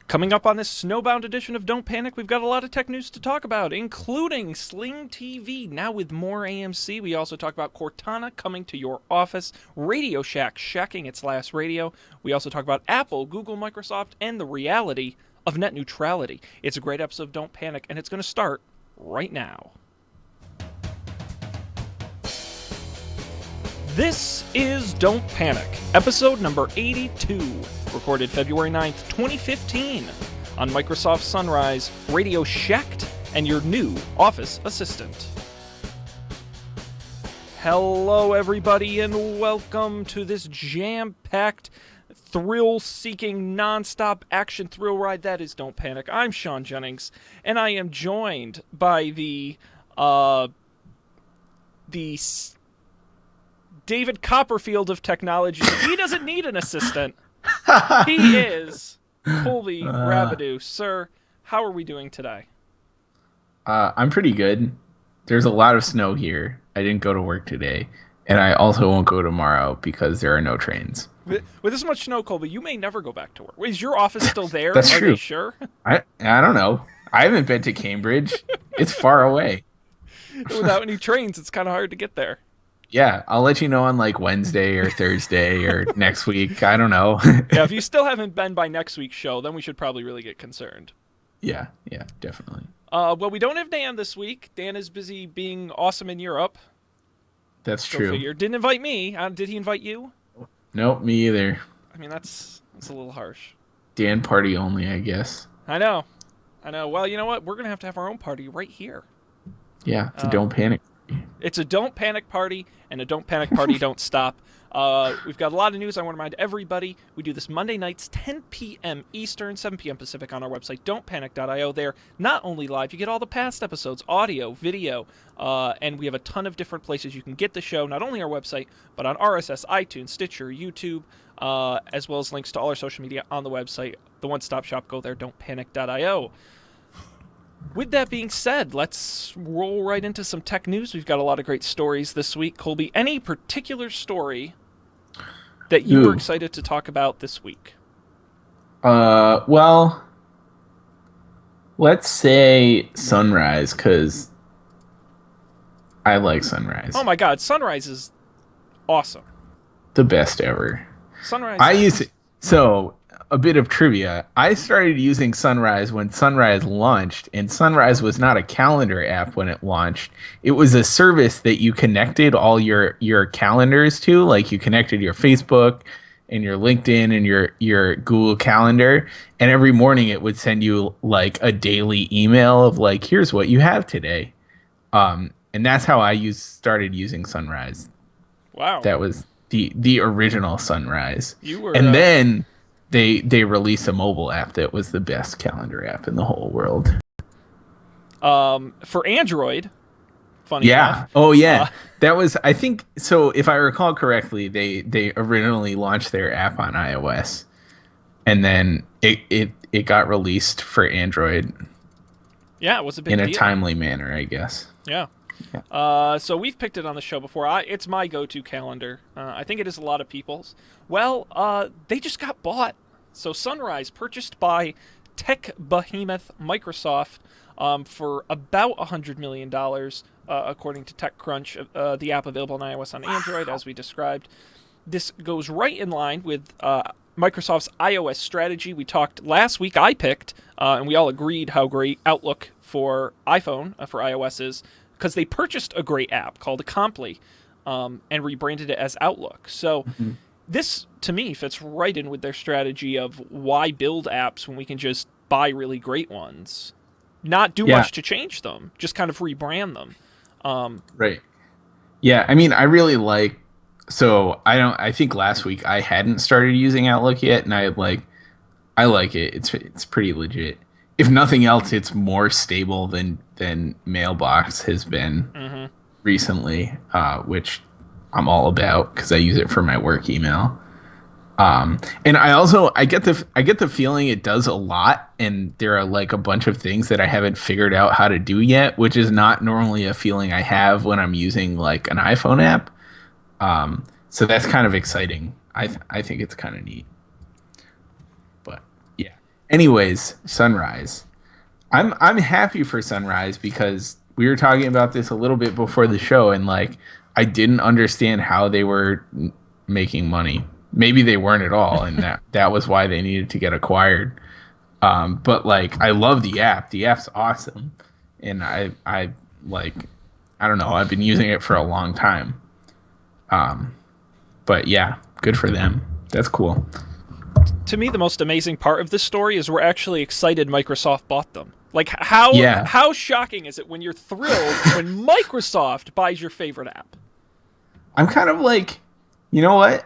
Coming up on this snowbound edition of Don't Panic, we've got a lot of tech news to talk about, including Sling TV, now with more AMC. We also talk about Cortana coming to your office, Radio Shack shacking its last radio. We also talk about Apple, Google, Microsoft, and the reality of net neutrality. It's a great episode of Don't Panic, and it's going to start right now. This is Don't Panic, episode number 82, recorded February 9th, 2015, on Microsoft Sunrise, Radio Shacked, and your new Office Assistant. Hello, everybody, and welcome to this jam-packed, thrill-seeking, non-stop action thrill ride that is Don't Panic. I'm Sean Jennings, and I am joined by the David Copperfield of technology. He doesn't need an assistant. He is Colby Rabideau. Sir, how are we doing today? I'm pretty good. There's a lot of snow here. I didn't go to work today, and I also won't go tomorrow because there are no trains. With this much snow, Colby, you may never go back to work. Is your office still there? That's Are true. they sure? I don't know. I haven't been to Cambridge. It's far away. Without any trains, it's kind of hard to get there. Yeah, I'll let you know on like Wednesday or Thursday or next week. I don't know. Yeah, if you still haven't been by next week's show, then we should probably really get concerned. Yeah, definitely. Well, we don't have Dan this week. Dan is busy being awesome in Europe. That's Go true. figure. Didn't invite me. Did he invite you? Nope, me either. I mean, that's a little harsh. Dan party only, I guess. I know. Well, you know what? We're going to have our own party right here. Yeah, it's a don't panic. It's a Don't Panic party, and a Don't Panic party don't stop. We've got a lot of news I want to remind everybody. We do this Monday nights, 10 p.m. Eastern, 7 p.m. Pacific on our website, don'tpanic.io. There, not only live, you get all the past episodes, audio, video, and we have a ton of different places you can get the show, not only our website, but on RSS, iTunes, Stitcher, YouTube, as well as links to all our social media on the website. The one-stop shop, go there, don'tpanic.io. With that being said, let's roll right into some tech news. We've got a lot of great stories this week. Colby, any particular story that you were excited to talk about this week? Well, let's say Sunrise, because I like Sunrise. Oh my god, Sunrise is awesome. The best ever. Sunrise. I use it. So, a bit of trivia. I started using Sunrise when Sunrise launched, and Sunrise was not a calendar app when it launched. It was a service that you connected all your calendars to, like you connected your Facebook and your LinkedIn and your Google Calendar, and every morning it would send you like a daily email of like, here's what you have today. And that's how I started using Sunrise. Wow. That was the original Sunrise. You were, and then they released a mobile app that was the best calendar app in the whole world. For Android, funny yeah. enough. Oh yeah. That was, I think, so if I recall correctly, they originally launched their app on iOS, and then it got released for Android. Yeah, it was a big in a deal. timely manner, I guess. Yeah. So we've picked it on the show before. It's my go-to calendar. I think it is a lot of people's. Well, they just got bought. So Sunrise, purchased by tech behemoth Microsoft for about $100 million, according to TechCrunch, the app available on iOS and Android, as we described. This goes right in line with Microsoft's iOS strategy. We talked last week, I picked, and we all agreed how great Outlook for iPhone, for iOS is, because they purchased a great app called Acompli and rebranded it as Outlook. So this, to me, fits right in with their strategy of why build apps when we can just buy really great ones. Not do much to change them, just kind of rebrand them. Right. Yeah, I mean, I really like... So, I think last week I hadn't started using Outlook yet, and I like it. It's pretty legit. If nothing else, it's more stable than Mailbox has been recently, which I'm all about because I use it for my work email. And I get the feeling it does a lot, and there are like a bunch of things that I haven't figured out how to do yet, which is not normally a feeling I have when I'm using like an iPhone app. So that's kind of exciting. I think it's kind of neat. But yeah, Anyways, Sunrise. I'm happy for Sunrise because we were talking about this a little bit before the show, and like I didn't understand how they were making money. Maybe they weren't at all, and that was why they needed to get acquired. But like I love the app. The app's awesome, and I like I don't know. I've been using it for a long time. But yeah, good for them. That's cool. To me, the most amazing part of this story is we're actually excited Microsoft bought them. Like, how Yeah, how shocking is it when you're thrilled when Microsoft buys your favorite app? I'm kind of like, you know what?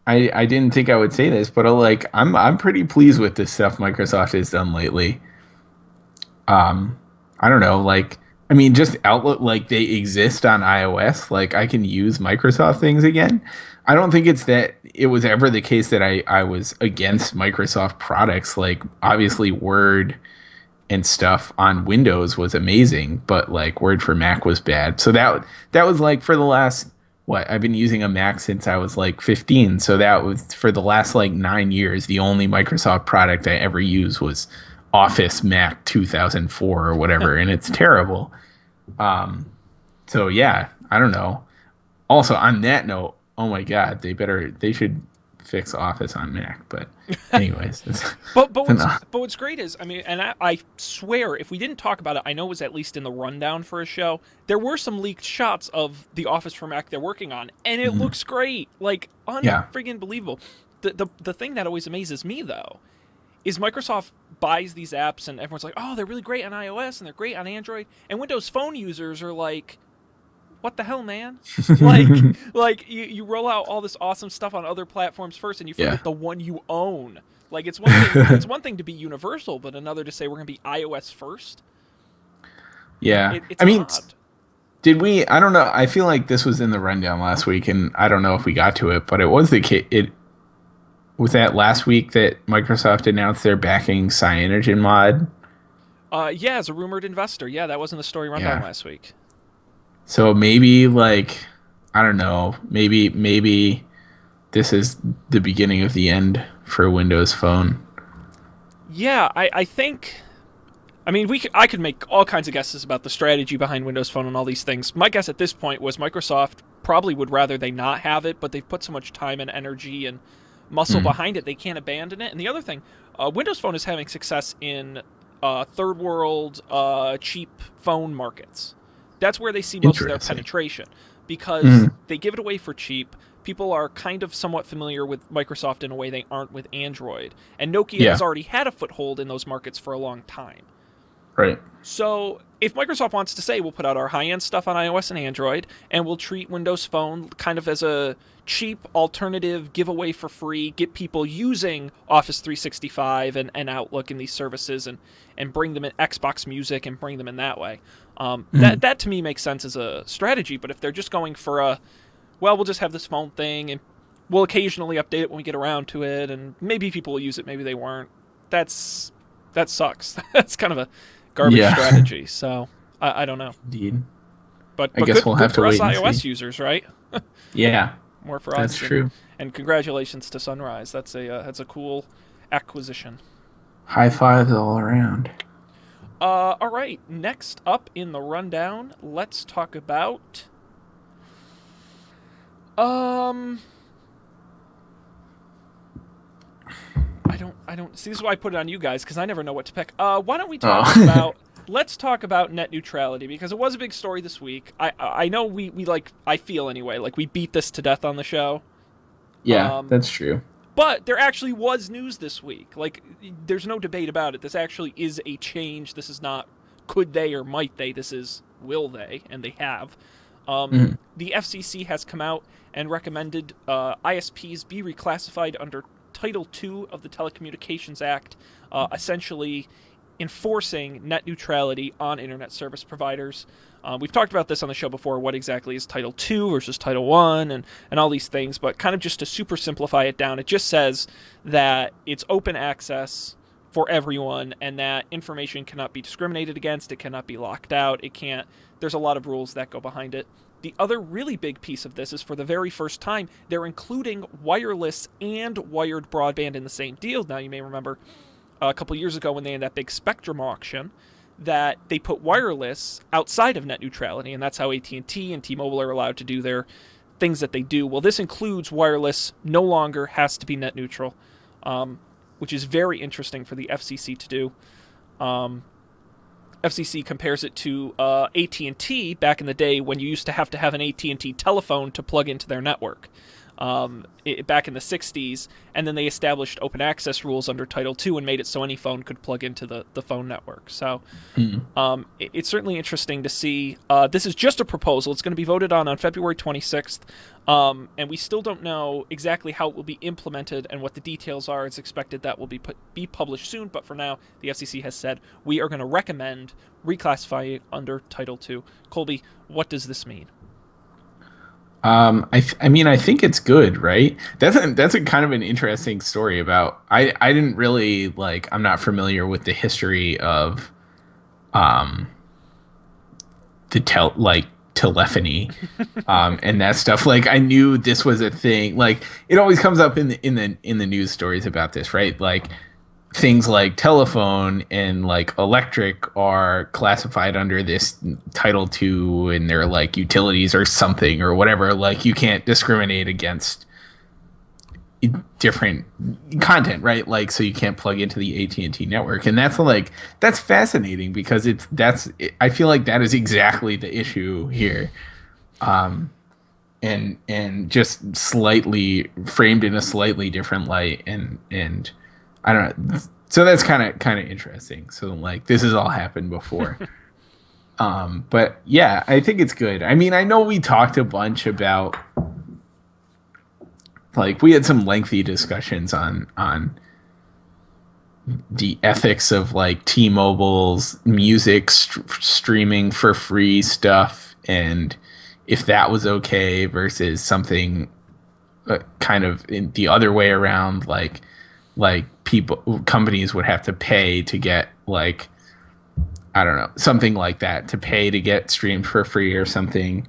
I didn't think I would say this, but like I'm pretty pleased with the stuff Microsoft has done lately. I don't know, like I mean, just Outlook, like they exist on iOS. Like I can use Microsoft things again. I don't think it's that it was ever the case that I was against Microsoft products. Like obviously Word and stuff on Windows was amazing, but like Word for Mac was bad. So that was like for the last what I've been using a Mac since I was like 15. So that was for the last like 9 years. The only Microsoft product I ever used was Office Mac 2004 or whatever, and it's terrible. So yeah, I don't know. Also, on that note, oh my god, they should fix Office on Mac. But anyways, But what's no. but what's great is, I mean, and I swear if we didn't talk about it, I know it was at least in the rundown for a show. There were some leaked shots of the Office for Mac they're working on, and it Mhm. looks great, like Yeah, unfriggin' believable. The thing that always amazes me though is Microsoft buys these apps and everyone's like, oh, they're really great on iOS and they're great on Android, and Windows Phone users are like, what the hell, man? like like you roll out all this awesome stuff on other platforms first and you yeah, forget the one you own. Like it's one thing to be universal, but another to say we're going to be iOS first. yeah. It's I mean, odd. did we? I don't know. I feel like this was in the rundown last week, and I don't know if we got to it, but it was the case. It was that last week that Microsoft announced they're backing CyanogenMod. Yeah, as a rumored investor. Yeah, that was in the story rundown Yeah. last week. So maybe like I don't know. Maybe this is the beginning of the end for Windows Phone. Yeah, I think. I mean, I could make all kinds of guesses about the strategy behind Windows Phone and all these things. My guess at this point was Microsoft probably would rather they not have it, but they've put so much time and energy and muscle Hmm. behind it, they can't abandon it. And the other thing, Windows Phone is having success in third world cheap phone markets. That's where they see most of their Interesting. penetration because Hmm. they give it away for cheap. People are kind of somewhat familiar with Microsoft in a way they aren't with Android. And Nokia Yeah. has already had a foothold in those markets for a long time. Right. So if Microsoft wants to say we'll put out our high-end stuff on iOS and Android, and we'll treat Windows Phone kind of as a cheap alternative giveaway for free, get people using Office 365 and Outlook and these services, and bring them in Xbox Music and bring them in that way. Hmm. That to me makes sense as a strategy. But if they're just going for a, well, we'll just have this phone thing and we'll occasionally update it when we get around to it, and maybe people will use it, maybe they won't. That sucks. That's kind of a garbage Yeah. strategy. So I don't know, Indeed. but I guess we'll good have to for us wait and see. iOS users, right? Yeah, More for that's us, true. and congratulations to Sunrise. That's a cool acquisition. High fives all around. All right. Next up in the rundown, let's talk about um. I don't see. This is why I put it on you guys because I never know what to pick. Why don't we talk Oh. about? Let's talk about net neutrality because it was a big story this week. I know we like I feel anyway like we beat this to death on the show. Yeah, Um, that's true. but there actually was news this week. Like there's no debate about it. This actually is a change. This is not could they or might they. This is will they, and they have. Mhm. The FCC has come out and recommended ISPs be reclassified under Title II of the Telecommunications Act, essentially enforcing net neutrality on internet service providers. We've talked about this on the show before. What exactly is Title II versus Title I, and all these things. But kind of just to super simplify it down, it just says that it's open access for everyone, and that information cannot be discriminated against. It cannot be locked out. It can't. There's a lot of rules that go behind it. The other really big piece of this is for the very first time, they're including wireless and wired broadband in the same deal. Now, you may remember a couple years ago when they had that big Spectrum auction, that they put wireless outside of net neutrality, and that's how AT&T and T-Mobile are allowed to do their things that they do. Well, this includes wireless no longer has to be net neutral, which is very interesting for the FCC to do. FCC compares it to AT&T back in the day when you used to have an AT&T telephone to plug into their network. Back in the 60s, and then they established open access rules under Title II and made it so any phone could plug into the phone network. So it's certainly interesting to see. This is just a proposal. It's going to be voted on February 26th, and we still don't know exactly how it will be implemented and what the details are. It's expected that will be published soon, but for now, the FCC has said we are going to recommend reclassifying it under Title II. Colby, what does this mean? I mean, I think it's good, right? That's a kind of an interesting story about. I didn't really like. I'm not familiar with the history of, telephony, and that stuff. Like, I knew this was a thing. Like, it always comes up in the news stories about this, right? Like, things like telephone and like electric are classified under this Title II, and they're like utilities or something or whatever. Like, you can't discriminate against different content, right? Like, so you can't plug into the AT&T network, and that's fascinating because I feel like that is exactly the issue here, and just slightly framed in a slightly different light, and I don't know. So that's kind of interesting. So like this has all happened before. But yeah, I think it's good. I mean, I know we talked a bunch about, like, we had some lengthy discussions on the ethics of like T-Mobile's music streaming for free stuff, and if that was okay versus something kind of in the other way around, like companies would have to pay to get, like, I don't know, something like that, to pay to get streamed for free or something.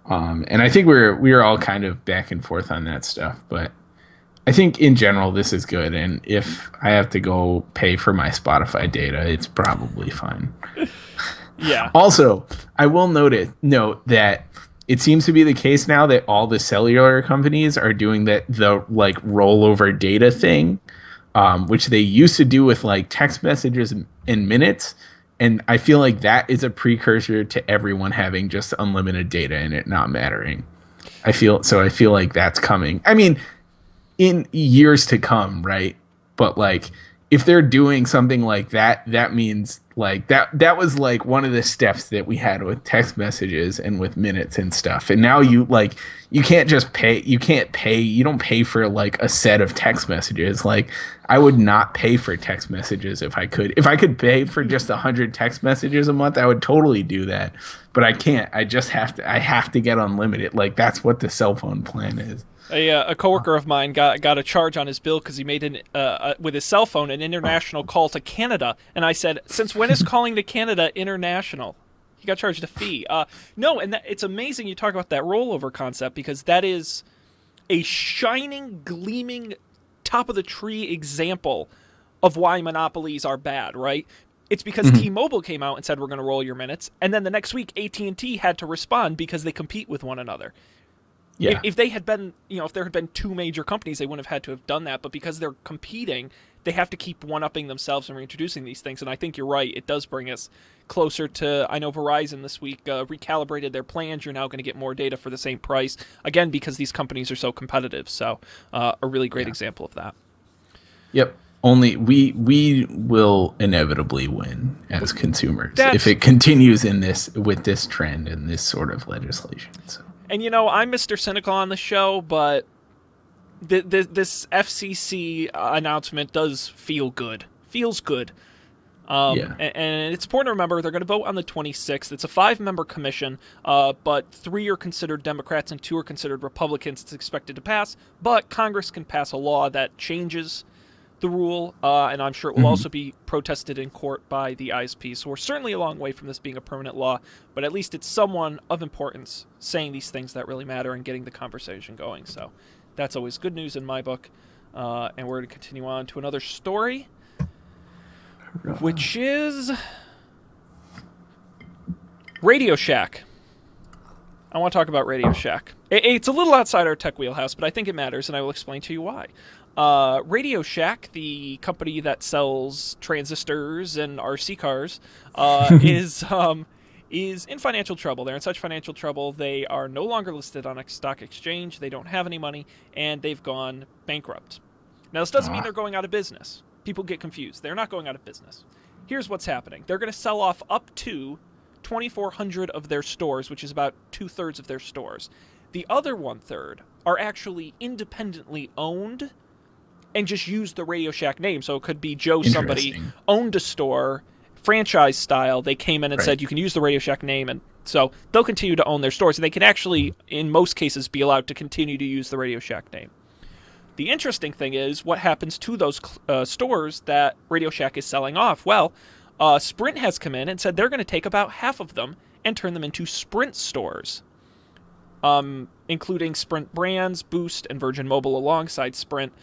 And I think we were all kind of back and forth on that stuff, but I think in general this is good. And if I have to go pay for my Spotify data, it's probably fine. Yeah. Also, I will note that it seems to be the case now that all the cellular companies are doing the like rollover data thing, which they used to do with like text messages and minutes. And I feel like that is a precursor to everyone having just unlimited data and it not mattering. I feel like that's coming. I mean, in years to come, right? But like, if they're doing something like that, that means like that was like one of the steps that we had with text messages and with minutes and stuff. And now you can't just pay. You don't pay for like a set of text messages. Like, I would not pay for text messages if I could. If I could pay for just 100 text messages a month, I would totally do that. But I can't. I just have to. I have to get unlimited. Like, that's what the cell phone plan is. A coworker of mine got a charge on his bill because he made with his cell phone an international call to Canada, and I said, "Since when is calling to Canada international?" He got charged a fee. No, and it's amazing you talk about that rollover concept, because that is a shining, gleaming, top of the tree example of why monopolies are bad, right? It's because T-Mobile came out and said we're going to roll your minutes, and then the next week AT&T had to respond because they compete with one another. Yeah. If they had been, if there had been two major companies, they wouldn't have had to have done that. But because they're competing, they have to keep one-upping themselves and reintroducing these things. And I think you're right. It does bring us closer to, I know Verizon this week recalibrated their plans. You're now going to get more data for the same price. Again, because these companies are so competitive. So a really great example of that. Yep. Only we will inevitably win as consumers if it continues with this trend and this sort of legislation. So. And, I'm Mr. Cynical on the show, but this FCC announcement does feel good. Feels good. And it's important to remember they're going to vote on the 26th. It's a 5-member commission, but 3 are considered Democrats and 2 are considered Republicans. It's expected to pass, but Congress can pass a law that changes the rule, and I'm sure it will also be protested in court by the ISP. So we're certainly a long way from this being a permanent law, but at least it's someone of importance saying these things that really matter and getting the conversation going. So that's always good news in my book. And we're going to continue on to another story. which is Radio Shack. I want to talk about Radio Shack. It's a little outside our tech wheelhouse, but I think it matters, and I will explain to you why. Radio Shack, the company that sells transistors and RC cars, is in financial trouble. They're in such financial trouble, they are no longer listed on a stock exchange, they don't have any money, and they've gone bankrupt. Now, this doesn't mean they're going out of business. People get confused. They're not going out of business. Here's what's happening. They're going to sell off up to 2,400 of their stores, which is about 2/3 of their stores. The other 1/3 are actually independently owned and just use the Radio Shack name. So it could be Joe somebody owned a store, franchise style. They came in and said, you can use the Radio Shack name. And so they'll continue to own their stores. And they can actually, in most cases, be allowed to continue to use the Radio Shack name. The interesting thing is what happens to those stores that Radio Shack is selling off. Well, Sprint has come in and said they're going to take about half of them and turn them into Sprint stores, including Sprint brands, Boost, and Virgin Mobile alongside Sprint.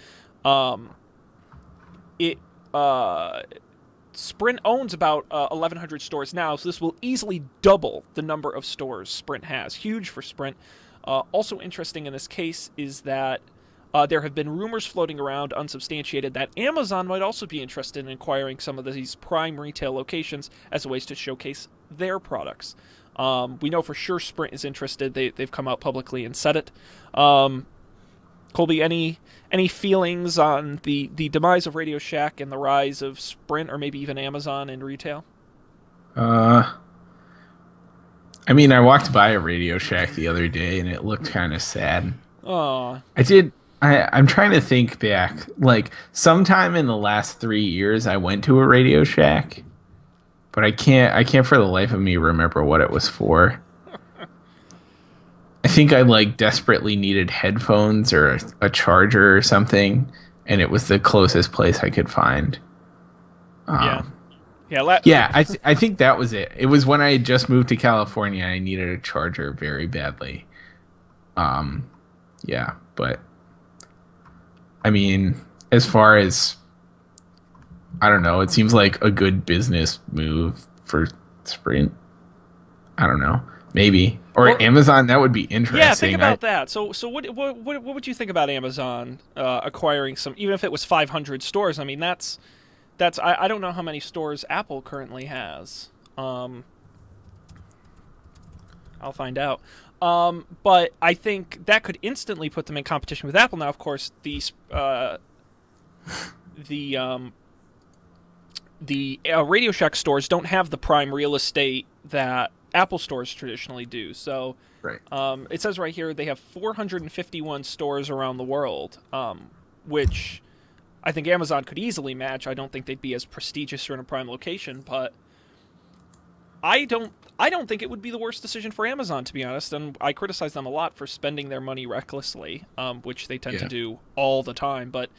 Sprint owns about 1,100 stores now, so this will easily double the number of stores Sprint has. Huge for Sprint. Also interesting in this case is that there have been rumors floating around, unsubstantiated, that Amazon might also be interested in acquiring some of these prime retail locations as ways to showcase their products. We know for sure Sprint is interested. They've come out publicly and said it. Colby, any feelings on the demise of Radio Shack and the rise of Sprint, or maybe even Amazon in retail? I mean, I walked by a Radio Shack the other day, and it looked kind of sad. Oh, I did. I'm trying to think back. Like, sometime in the last 3 years, I went to a Radio Shack, but I can't for the life of me remember what it was for. I think I desperately needed headphones or a charger or something, and it was the closest place I could find. Yeah. I think that was it. It was when I had just moved to California. I needed a charger very badly. But I mean, as far as, I don't know, it seems like a good business move for Sprint. I don't know. Maybe. Or Amazon, that would be interesting. Yeah, think about that. So what would you think about Amazon acquiring some, even if it was 500 stores? I mean, that's I don't know how many stores Apple currently has. I'll find out. But I think that could instantly put them in competition with Apple. Now, of course, the Radio Shack stores don't have the prime real estate that Apple stores traditionally do. So right. It says right here they have 451 stores around the world, which I think Amazon could easily match. I don't think they'd be as prestigious or in a prime location, but I don't think it would be the worst decision for Amazon, to be honest. And I criticize them a lot for spending their money recklessly, which they tend to do all the time. But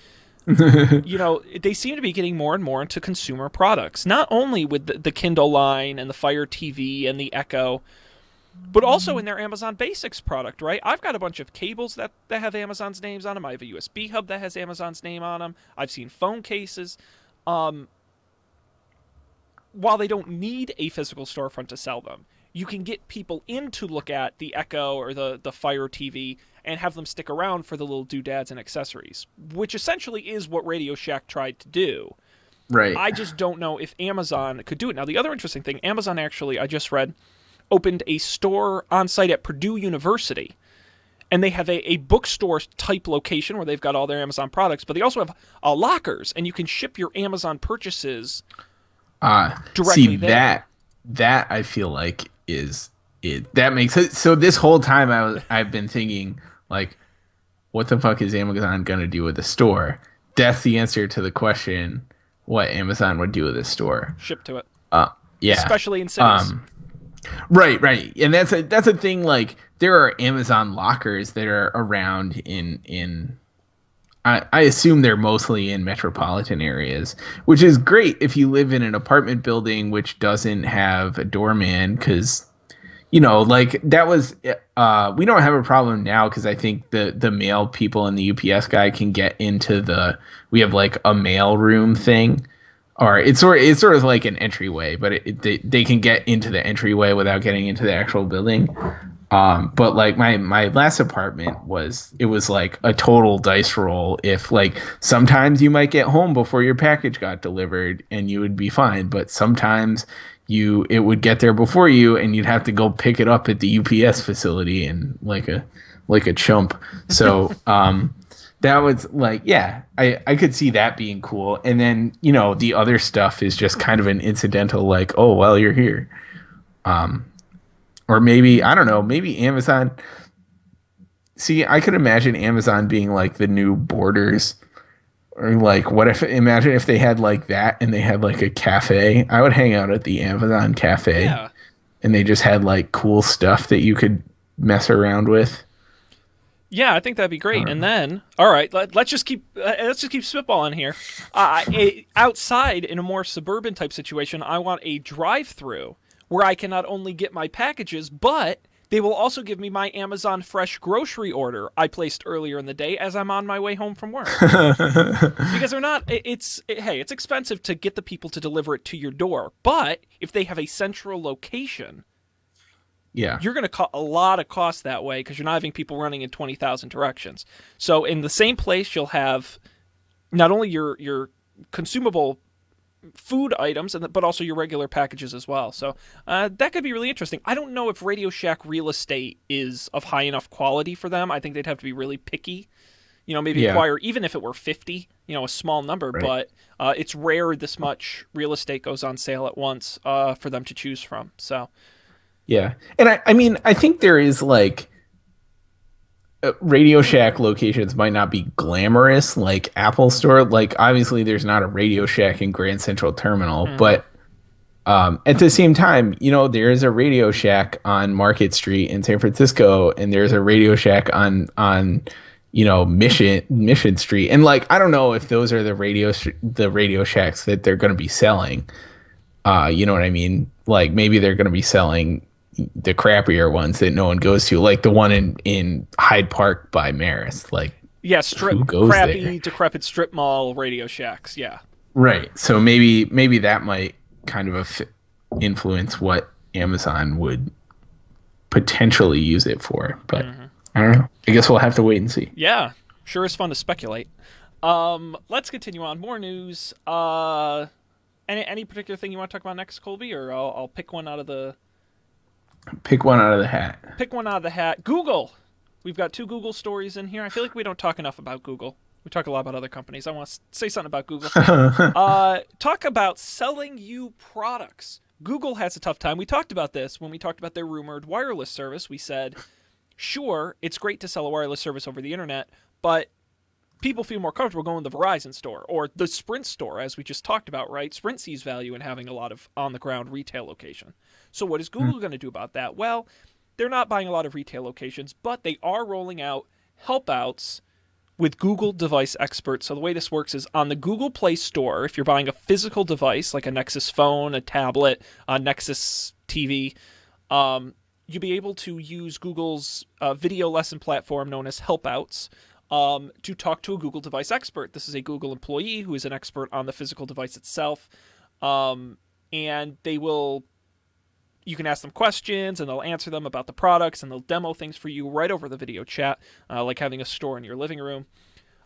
they seem to be getting more and more into consumer products, not only with the Kindle line and the Fire TV and the Echo, but also in their Amazon Basics product, right? I've got a bunch of cables that have Amazon's names on them. I have a USB hub that has Amazon's name on them. I've seen phone cases. While they don't need a physical storefront to sell them, you can get people in to look at the Echo or the Fire TV and have them stick around for the little doodads and accessories, which essentially is what Radio Shack tried to do. Right. I just don't know if Amazon could do it. Now, the other interesting thing, Amazon actually, I just read, opened a store on site at Purdue University. And they have a bookstore type location where they've got all their Amazon products, but they also have lockers, and you can ship your Amazon purchases directly there. That I feel like is it. That makes sense. So this whole time I've been thinking, what the fuck is Amazon gonna do with the store? That's the answer to the question: what Amazon would do with a store? Ship to it. Yeah. Especially in cities. Right. And that's a thing. There are Amazon lockers that are around in. I assume they're mostly in metropolitan areas, which is great if you live in an apartment building which doesn't have a doorman, because, that was, we don't have a problem now because I think the mail people and the UPS guy can get into we have a mail room thing. or it's sort of like an entryway, but they can get into the entryway without getting into the actual building. But like my last apartment was like a total dice roll. If like sometimes you might get home before your package got delivered and you would be fine, but sometimes it would get there before you and you'd have to go pick it up at the UPS facility and like a chump. So that was like, yeah, I could see that being cool. And then, the other stuff is just kind of an incidental, like, oh, well, you're here. Or maybe, I don't know, maybe Amazon. See, I could imagine Amazon being like the new Borders. Or like, imagine if they had like that and they had like a cafe. I would hang out at the Amazon cafe Yeah. and they just had like cool stuff that you could mess around with. Yeah, I think that'd be great. And then, all right, let's just keep spitballing here. Outside in a more suburban type situation, I want a drive-through where I can not only get my packages, but they will also give me my Amazon Fresh grocery order I placed earlier in the day as I'm on my way home from work. Because they're not. Hey, it's expensive to get the people to deliver it to your door, but if they have a central location, Yeah. you're going to cut a lot of cost that way because you're not having people running in 20,000 directions. So in the same place, you'll have not only your consumable food items, but also your regular packages as well. So that could be really interesting. I don't know if Radio Shack real estate is of high enough quality for them. I think they'd have to be really picky. Maybe Yeah. acquire, even if it were 50, a small number, Right. but it's rare this much real estate goes on sale at once for them to choose from. So Yeah. And I mean, I think there is like Radio Shack locations might not be glamorous like Apple Store. Like, obviously, there's not a Radio Shack in Grand Central Terminal, but at the same time, there is a Radio Shack on Market Street in San Francisco, and there's a Radio Shack on Mission Street. And like, I don't know if those are the Radio Shacks that they're going to be selling. You know what I mean? Like, maybe they're going to be selling the crappier ones that no one goes to, like the one in Hyde Park by Marist. Like, yeah, who goes crappy, there? decrepit strip mall Radio Shacks. Yeah. Right. So maybe that might kind of influence what Amazon would potentially use it for. But I don't know. I guess we'll have to wait and see. Yeah, sure is fun to speculate. Let's continue on. More news. Any particular thing you want to talk about next, Colby, or I'll pick one out of the Pick one out of the hat. hat. Google. We've got 2 Google stories in here. I feel like we don't talk enough about Google. We talk a lot about other companies. I want to say something about Google. Talk about selling you products. Google has a tough time. We talked about this when we talked about their rumored wireless service. We said, sure, it's great to sell a wireless service over the internet, but people feel more comfortable going to the Verizon store or the Sprint store, as we just talked about, right? Sprint sees value in having a lot of on-the-ground retail location. So what is Google going to do about that? Well, they're not buying a lot of retail locations, but they are rolling out help outs with Google Device Expert. So the way this works is on the Google Play Store, if you're buying a physical device like a Nexus phone, a tablet, a Nexus TV, you'll be able to use Google's video lesson platform known as Helpouts to talk to a Google Device Expert. This is a Google employee who is an expert on the physical device itself. And you can ask them questions and they'll answer them about the products and they'll demo things for you right over the video chat, like having a store in your living room.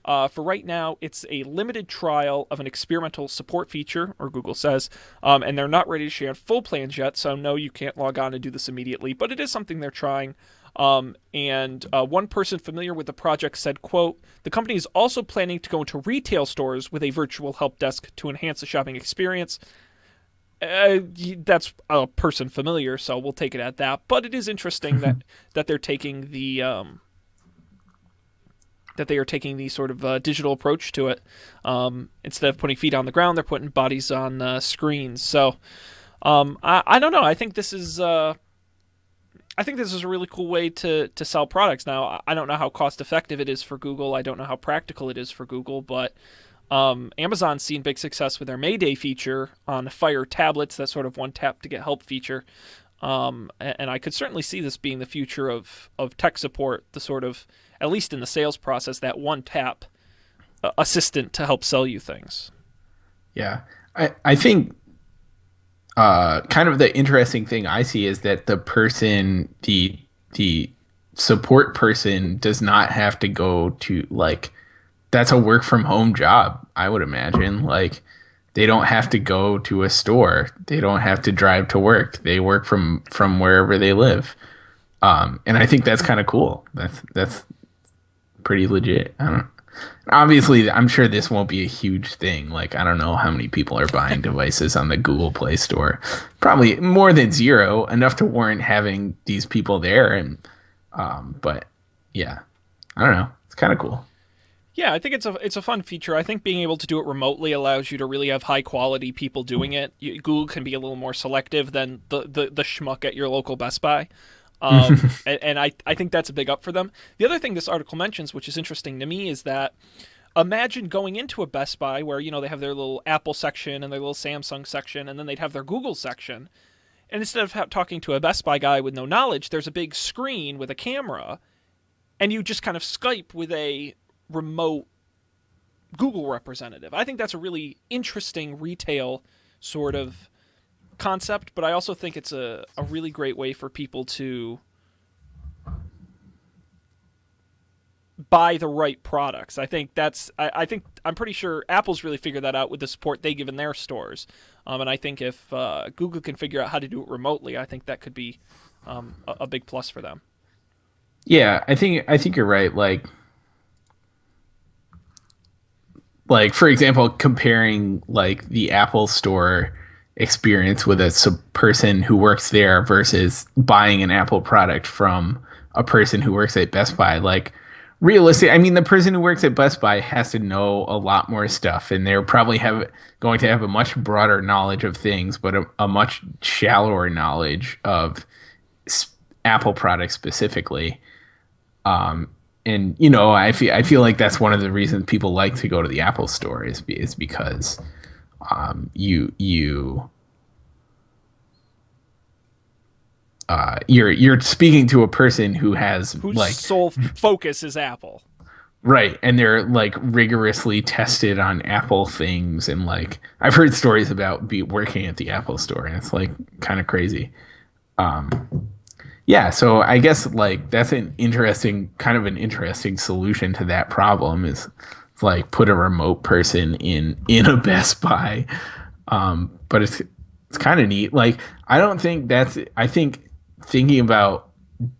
For right now, it's a limited trial of an experimental support feature, or Google says, and they're not ready to share full plans yet, so no, you can't log on and do this immediately, but it is something they're trying. And one person familiar with the project said, quote, the company is also planning to go into retail stores with a virtual help desk to enhance the shopping experience. That's a person familiar, so we'll take it at that. But it is interesting that they're taking the sort of digital approach to it. Instead of putting feet on the ground, they're putting bodies on screens. So I don't know. I think this is a really cool way to sell products. Now, I don't know how cost effective it is for Google. I don't know how practical it is for Google, but Amazon's seen big success with their Mayday feature on Fire tablets, that sort of one tap to get help feature. And I could certainly see this being the future of tech support, the sort of, at least in the sales process, that one tap assistant to help sell you things. Yeah. I think kind of the interesting thing I see is that the support person does not have to go to like that's a work from home job, I would imagine. Like they don't have to go to a store. They don't have to drive to work. They work from wherever they live. And I think that's kind of cool. That's pretty legit. I don't Obviously, I'm sure this won't be a huge thing. Like, I don't know how many people are buying devices on the Google Play Store. Probably more than zero, enough to warrant having these people there. But yeah, I don't know. It's kind of cool. Yeah, I think it's a fun feature. I think being able to do it remotely allows you to really have high quality people doing it. Google can be a little more selective than the schmuck at your local Best Buy. And I think that's a big up for them. The other thing this article mentions, which is interesting to me, is that imagine going into a Best Buy where, they have their little Apple section and their little Samsung section, and then they'd have their Google section. And instead of talking to a Best Buy guy with no knowledge, there's a big screen with a camera, and you just kind of Skype with a remote Google representative. I think that's a really interesting retail sort of concept, but I also think it's a really great way for people to buy the right products. I think I'm pretty sure Apple's really figured that out with the support they give in their stores. And I think if Google can figure out how to do it remotely, I think that could be a big plus for them. Yeah, I think you're right. Like for example, comparing like the Apple Store experience with a person who works there versus buying an Apple product from a person who works at Best Buy. Like realistic, I mean, the person who works at Best Buy has to know a lot more stuff, and they're probably going to have a much broader knowledge of things, but a much shallower knowledge of Apple products specifically. And I feel like that's one of the reasons people like to go to the Apple Store is because you you're speaking to a person who has Whose like sole focus is Apple. right, and they're like rigorously tested on Apple things, and like I've heard stories about working at the Apple Store, and it's like kind of crazy. Yeah, so I guess like that's an interesting solution to that problem is like put a remote person in a Best Buy. But it's kind of neat. Like I think thinking about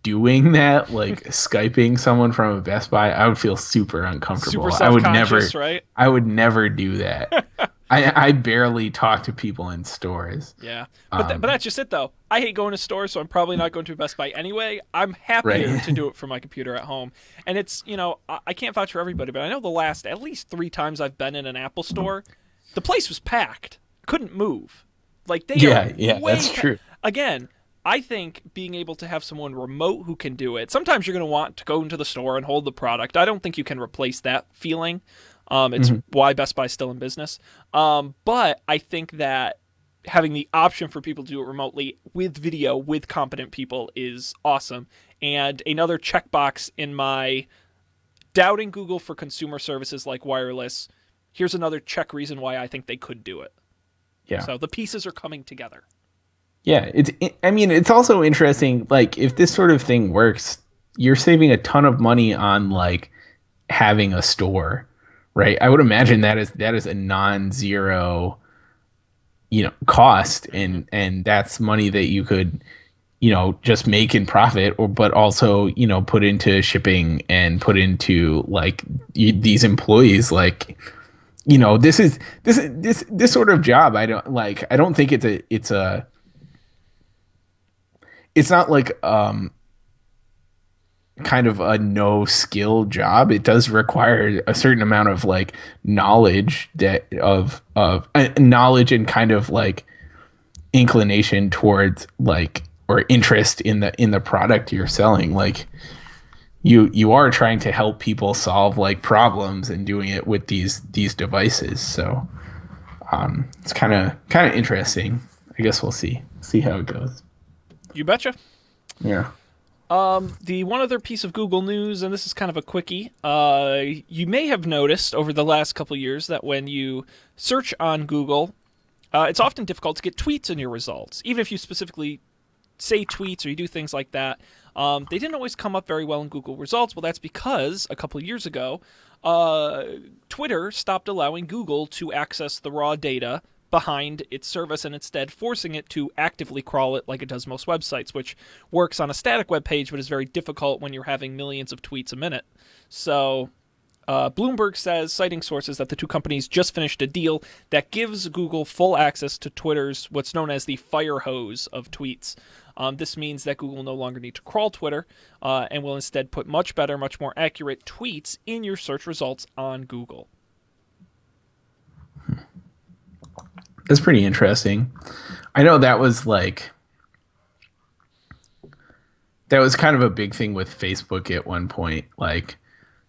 doing that, like Skyping someone from a Best Buy, I would feel super uncomfortable. Super self-conscious, right? I would never do that. I barely talk to people in stores. Yeah, but that's just it though. I hate going to stores, so I'm probably not going to a Best Buy anyway. I'm happier Right. to do it from my computer at home. And it's I can't vouch for everybody, but I know the last at least 3 times I've been in an Apple store, the place was packed, couldn't move. Like they are Yeah, way that's true. again. I think being able to have someone remote who can do it. Sometimes you're going to want to go into the store and hold the product. I don't think you can replace that feeling. It's why Best Buy's still in business. But I think that having the option for people to do it remotely with video with competent people is awesome. And another checkbox in my doubting Google for consumer services like wireless. Here's another check reason why I think they could do it. Yeah. So the pieces are coming together. Yeah, I mean, it's also interesting. Like, if this sort of thing works, you're saving a ton of money on like having a store, right? I would imagine that is a non-zero, cost, and that's money that you could, just make in profit, or but also, put into shipping and put into like these employees, like. This sort of job. I don't think it's not like kind of a no skill job. It does require a certain amount of like knowledge knowledge and kind of like inclination towards like or interest in the product you're selling. Like you are trying to help people solve like problems and doing it with these devices. So it's kind of interesting. I guess we'll see how it goes. You betcha. Yeah. The one other piece of Google news, and this is kind of a quickie, you may have noticed over the last couple years that when you search on Google, It's often difficult to get tweets in your results, even if you specifically say tweets or you do things like that. They didn't always come up very well in Google results. Well, that's because a couple of years ago, Twitter stopped allowing Google to access the raw data behind its service and instead forcing it to actively crawl it like it does most websites, which works on a static web page but is very difficult when you're having millions of tweets a minute. So Bloomberg says, citing sources, that the two companies just finished a deal that gives Google full access to Twitter's what's known as the fire hose of tweets. This means that Google no longer need to crawl Twitter and will instead put much better, much more accurate tweets in your search results on Google. That's pretty interesting. I know that was kind of a big thing with Facebook at one point. Like,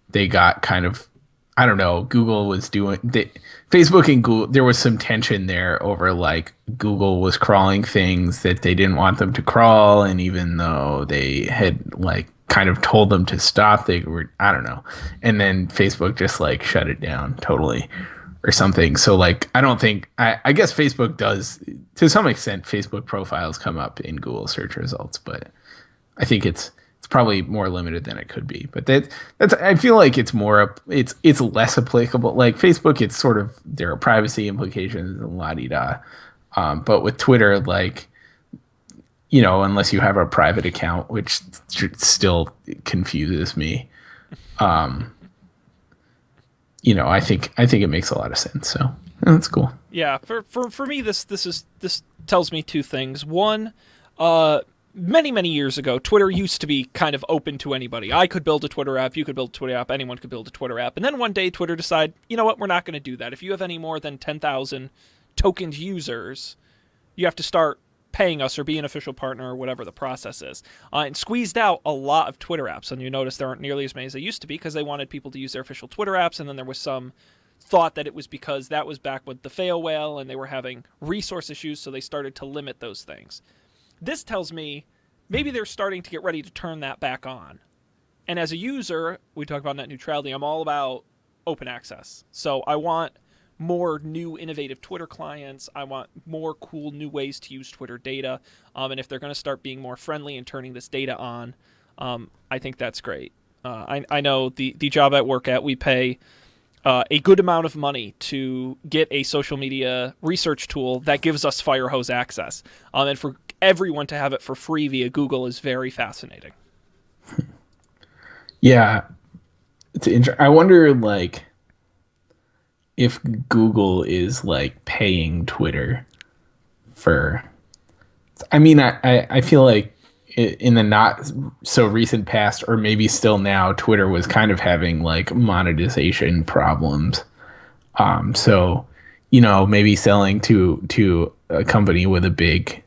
they got kind of, I don't know, Facebook and Google, there was some tension there over like Google was crawling things that they didn't want them to crawl, and even though they had like kind of told them to stop, they were, I don't know. And then Facebook just like shut it down totally or something. So like, I don't think, I guess Facebook does, to some extent, Facebook profiles come up in Google search results, but I think it's probably more limited than it could be. But that's I feel like it's less applicable. Like Facebook, it's sort of, there are privacy implications and la-di-da. But with Twitter, like, you know, unless you have a private account, which still confuses me, you know, I think it makes a lot of sense. So that's cool. Yeah, for me, this tells me two things. One, many years ago, Twitter used to be kind of open to anybody. I could build a Twitter app, you could build a Twitter app, anyone could build a Twitter app. And then one day, Twitter decided, you know what, we're not going to do that. If you have any more than 10,000 tokened users, you have to start paying us or be an official partner or whatever the process is. And squeezed out a lot of Twitter apps. And you notice there aren't nearly as many as they used to be because they wanted people to use their official Twitter apps. And then there was some thought that it was because that was back with the fail whale and they were having resource issues, so they started to limit those things. This tells me maybe they're starting to get ready to turn that back on. And as a user, we talk about net neutrality, I'm all about open access. So I want more new innovative Twitter clients. I want more cool new ways to use Twitter data. And if they're going to start being more friendly and turning this data on, I think that's great. I know the job I work at, we pay a good amount of money to get a social media research tool that gives us Firehose access. And for everyone to have it for free via Google is very fascinating. Yeah. I wonder, like, if Google is, like, paying Twitter for... I mean, I feel like in the not so recent past, or maybe still now, Twitter was kind of having, like, monetization problems. So, you know, maybe selling to a company with a big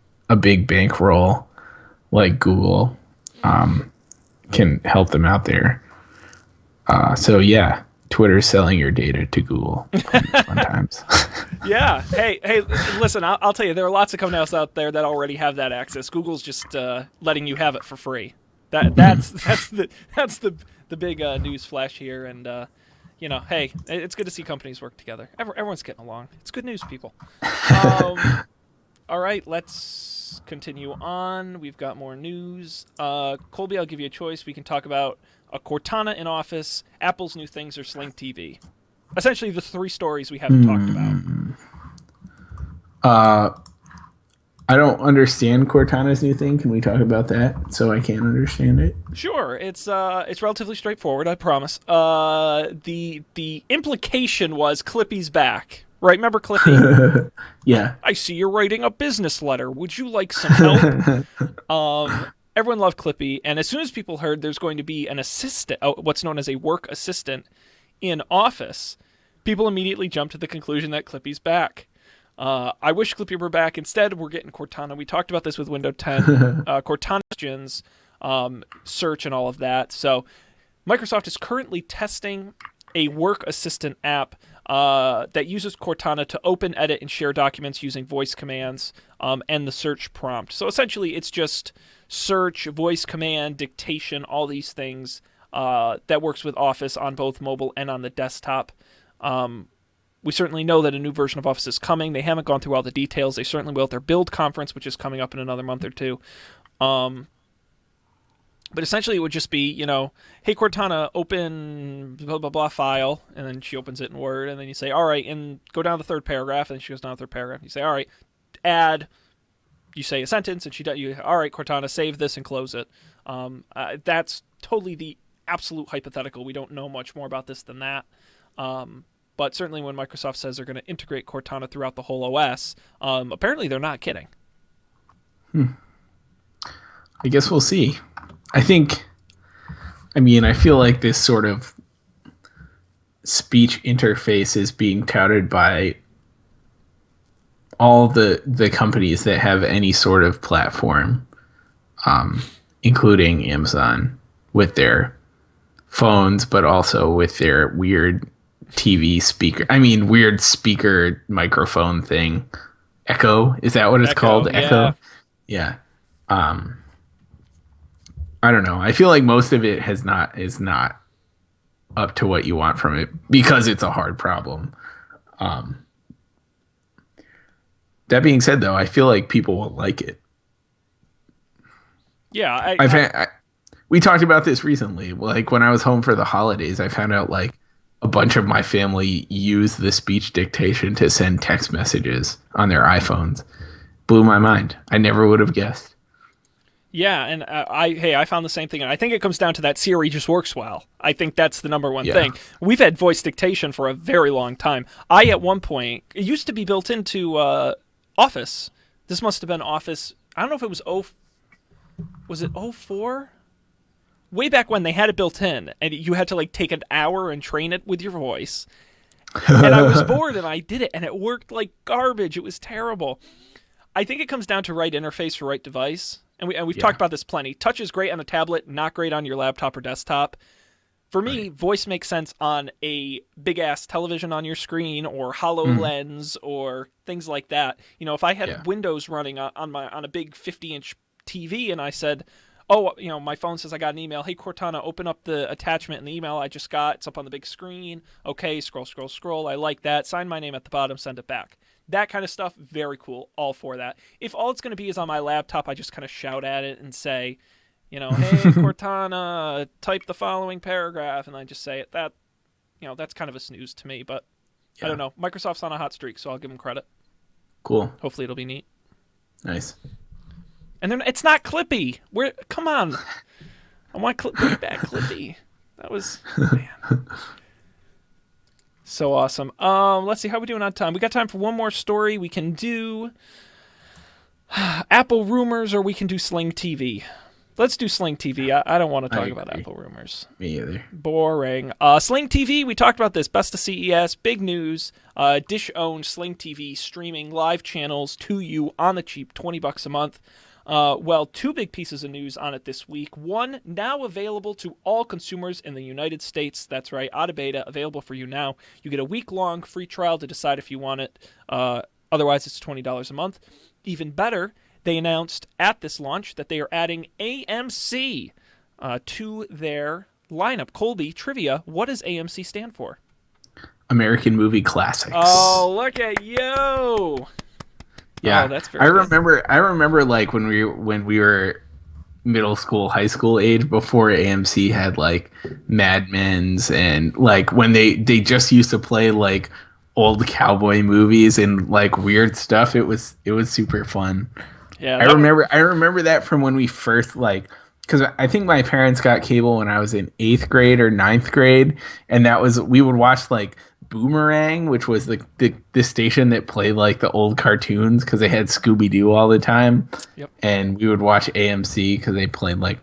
bankroll like Google can help them out there. So yeah, Twitter's selling your data to Google sometimes. Yeah. Hey, listen, I'll tell you, there are lots of companies out there that already have that access. Google's just letting you have it for free. That's the big news flash here. And you know, hey, it's good to see companies work together. Everyone's getting along. It's good news, people. All right, let's continue on. We've got more news. Colby, I'll give you a choice. We can talk about a Cortana in Office, Apple's new things, or Sling TV. Essentially, the three stories we haven't talked about. I don't understand Cortana's new thing. Can we talk about that so I can understand it? Sure. It's relatively straightforward, I promise. The implication was Clippy's back. Right, remember Clippy? Yeah. I see you're writing a business letter. Would you like some help? Everyone loved Clippy, and as soon as people heard there's going to be an assistant, what's known as a work assistant in Office, people immediately jumped to the conclusion that Clippy's back. I wish Clippy were back. Instead, we're getting Cortana. We talked about this with Windows 10, Cortana questions, search, and all of that. So Microsoft is currently testing a work assistant app that uses Cortana to open, edit, and share documents using voice commands and the search prompt. So essentially, it's just search, voice command, dictation, all these things that works with Office on both mobile and on the desktop. We certainly know that a new version of Office is coming. They haven't gone through all the details. They certainly will at their build conference, which is coming up in another month or two. But essentially, it would just be, hey, Cortana, open blah, blah, blah file. And then she opens it in Word. And then you say, all right, and go down the third paragraph. And she goes down the third paragraph. You say, all right, add. You say a sentence. And all right, Cortana, save this and close it. That's totally the absolute hypothetical. We don't know much more about this than that. But certainly when Microsoft says they're going to integrate Cortana throughout the whole OS, apparently they're not kidding. I guess we'll see. I feel like this sort of speech interface is being touted by all the companies that have any sort of platform, including Amazon, with their phones, but also with their weird TV speaker. Weird speaker microphone thing. Echo, is that what it's called? Yeah. Echo? Yeah. I don't know. I feel like most of it is not up to what you want from it because it's a hard problem. That being said, though, I feel like people will like it. Yeah, we talked about this recently. Like when I was home for the holidays, I found out like a bunch of my family use the speech dictation to send text messages on their iPhones. Blew my mind. I never would have guessed. Yeah, and I found the same thing, and I think it comes down to that Siri just works well. I think that's the number one thing. We've had voice dictation for a very long time. At one point, it used to be built into Office. This must have been Office. I don't know if it was was it 04? Way back when they had it built in, and you had to like take an hour and train it with your voice. And I was bored, and I did it, and it worked like garbage. It was terrible. I think it comes down to right interface for right device. And we've talked about this plenty. Touch is great on a tablet, not great on your laptop or desktop. For me, voice makes sense on a big-ass television on your screen or HoloLens or things like that. If I had Windows running on a big 50-inch TV and I said, my phone says I got an email. Hey, Cortana, open up the attachment in the email I just got. It's up on the big screen. Okay, scroll. I like that. Sign my name at the bottom, send it back. That kind of stuff, very cool. All for that. If all it's going to be is on my laptop, I just kind of shout at it and say, hey, Cortana, type the following paragraph, and I just say it. That's kind of a snooze to me, but I don't know. Microsoft's on a hot streak, so I'll give them credit. Cool. Hopefully it'll be neat. Nice. And then it's not Clippy. Come on. I want bring back Clippy. That was, man. So awesome. Let's see how we doing on time. We got time for one more story. We can do Apple rumors, or we can do Sling TV. Let's do Sling TV. I don't want to talk about Apple rumors. Me either. Boring. Sling TV. We talked about this. Best of CES. Big news. Dish owned Sling TV streaming live channels to you on the cheap. $20 a month. Two big pieces of news on it this week. One, now available to all consumers in the United States. That's right, out of beta, available for you now. You get a week-long free trial to decide if you want it. Otherwise, it's $20 a month. Even better, they announced at this launch that they are adding AMC to their lineup. Colby, trivia, what does AMC stand for? American Movie Classics. Oh, look at you! Yeah, that's very good. I remember like when we were middle school, high school age, before AMC had like Mad Men's and like when they just used to play like old cowboy movies and like weird stuff. It was super fun. Yeah, I remember that from when we first like, because I think my parents got cable when I was in 8th grade or 9th grade, and we would watch like Boomerang, which was the station that played like the old cartoons because they had Scooby-Doo all the time. Yep. And we would watch AMC because they played like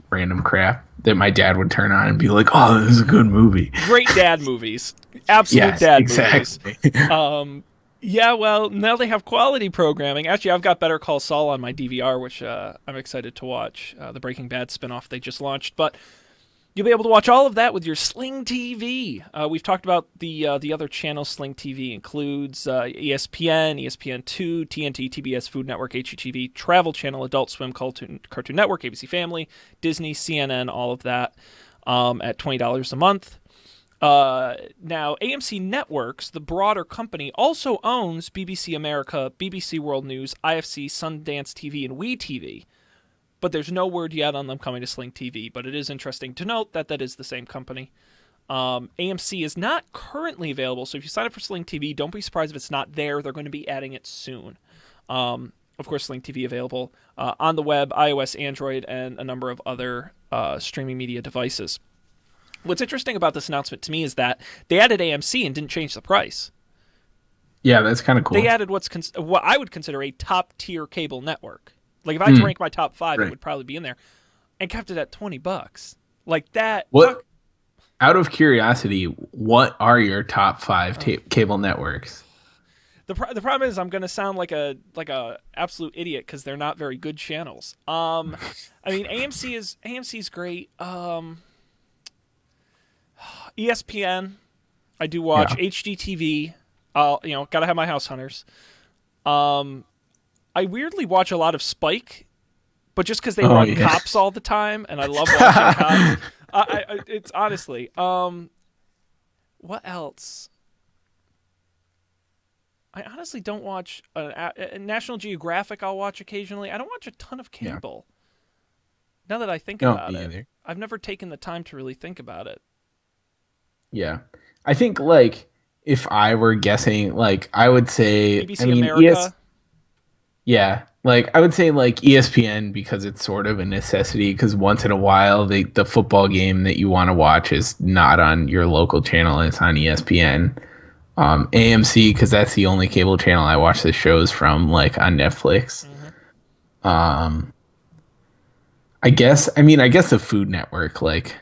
random crap that my dad would turn on and be like, "Oh, this is a good movie." Great dad movies. Absolute dad movies. Yeah, well, now they have quality programming. Actually, I've got Better Call Saul on my DVR, which I'm excited to watch. The Breaking Bad spinoff they just launched. But you'll be able to watch all of that with your Sling TV. We've talked about the other channels. Sling TV includes ESPN, ESPN2, TNT, TBS, Food Network, HGTV, Travel Channel, Adult Swim, Cartoon Network, ABC Family, Disney, CNN, all of that at $20 a month. Now, AMC Networks, the broader company, also owns BBC America, BBC World News, IFC, Sundance TV, and WeTV. But there's no word yet on them coming to Sling TV. But it is interesting to note that that is the same company. AMC is not currently available, so if you sign up for Sling TV, don't be surprised if it's not there. They're going to be adding it soon. Of course, Sling TV available on the web, iOS, Android, and a number of other streaming media devices. What's interesting about this announcement to me is that they added AMC and didn't change the price. Yeah, that's kind of cool. They added what I would consider a top-tier cable network. Like, if I had to rank my top 5, it would probably be in there. And kept it at $20. Like, that... What? Out of curiosity, what are your top 5 cable networks? The problem is I'm going to sound like a absolute idiot because they're not very good channels. I mean, AMC's great. ESPN, I do watch. HGTV, gotta have my House Hunters. I weirdly watch a lot of Spike, but just because they run cops all the time, and I love watching cops. It's honestly, what else? I honestly don't watch National Geographic. I'll watch occasionally. I don't watch a ton of cable. Now that I think about it, either. I've never taken the time to really think about it. Yeah, I think like if I were guessing, like I would say BBC America. I would say like ESPN because it's sort of a necessity. Because once in a while, the football game that you want to watch is not on your local channel; it's on ESPN. AMC because that's the only cable channel I watch the shows from, like on Netflix. Mm-hmm. I guess the Food Network, like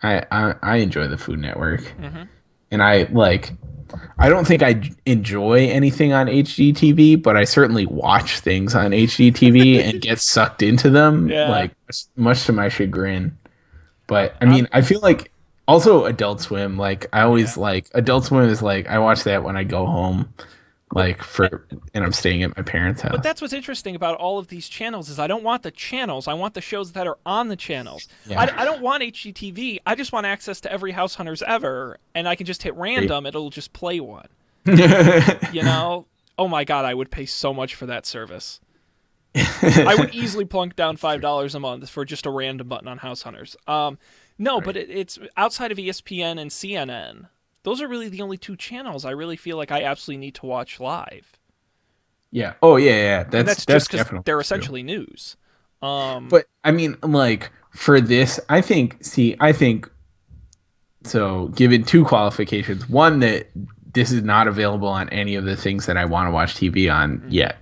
I enjoy the Food Network. Mm-hmm. And I don't think I enjoy anything on HGTV, but I certainly watch things on HGTV and get sucked into them, like much to my chagrin. But I mean, I feel like also Adult Swim, like I always like Adult Swim is like I watch that when I go home, and I'm staying at my parents' house. But that's what's interesting about all of these channels is I don't want the channels. I want the shows that are on the channels. Yeah. I don't want HGTV. I just want access to every House Hunters ever, and I can just hit random. It'll just play one. Oh my God, I would pay so much for that service. I would easily plunk down $5 a month for just a random button on House Hunters. But it's outside of ESPN and CNN. Those are really the only 2 channels I really feel like I absolutely need to watch live. Yeah. Oh, yeah. That's just because they're essentially news. But I mean, like for this, I think. So, given 2 qualifications, one that this is not available on any of the things that I want to watch TV on yet.